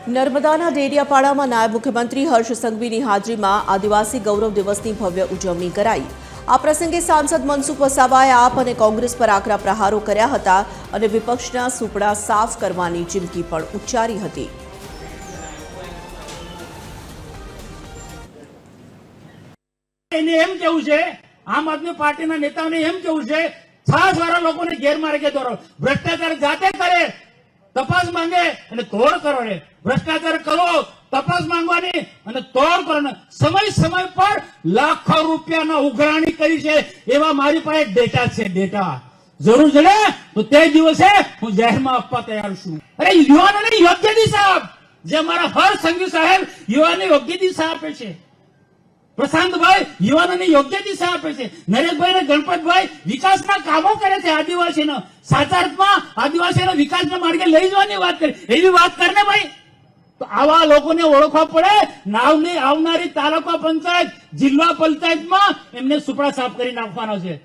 નર્મદાના ડેડિયાપાડામાં નાયબ મુખ્યમંત્રી હર્ષ સંઘવીની હાજરીમાં આદિવાસી ગૌરવ દિવસની ભવ્ય ઉજવણી કરાઈ। આ પ્રસંગે સાંસદ મનસુખ વસાવાએ આપ અને કોંગ્રેસ પર આકરા પ્રહારો કર્યા હતા અને વિપક્ષના સુપડા સાફ કરવાની ચીમકી પણ ઉચ્ચારી હતી। એમ કેવું છે, આમ આદમી પાર્ટીના નેતાઓને એમ કેવું છે, છાસવાળા લોકોને ગેરમાર્ગે દોરો, ભ્રષ્ટાચાર જાતે કરે, તપાસ માંગે અને તોડ કરો રે, ભ્રષ્ટાચાર કરો, તપાસ માંગવાની અને તોડ કરો। સમય પર લાખો રૂપિયાના ઉઘરાણી કરી છે એવા મારી પાસે ડેટા છે। ડેટા જરૂર જડે તો તે દિવસે હું જાહેરમાં આપવા તૈયાર છું। અરે યુવાનોને યોગ્ય દિશા આપ, જે મારા હર્ષ સંઘવી સાહેબ યુવાનોને યોગ્ય દિશા આપે છે, પ્રશાંતભાઈ યુવાનોને યોગ્ય દિશા આપે છે, નરેશભાઈ અને ગણપતભાઈ વિકાસના કામો કરે છે, આદિવાસીનો સાચા અર્થમાં આદિવાસીનો વિકાસના માર્ગે લઈ જવાની વાત કરે, એવી વાત કરને ભાઈ। તો આવા લોકોને ઓળખવા પડે। નાવની આવનારી તાલુકા પંચાયત, જિલ્લા પંચાયતમાં એમને સુપડા સાફ કરી નાખવાનો છે।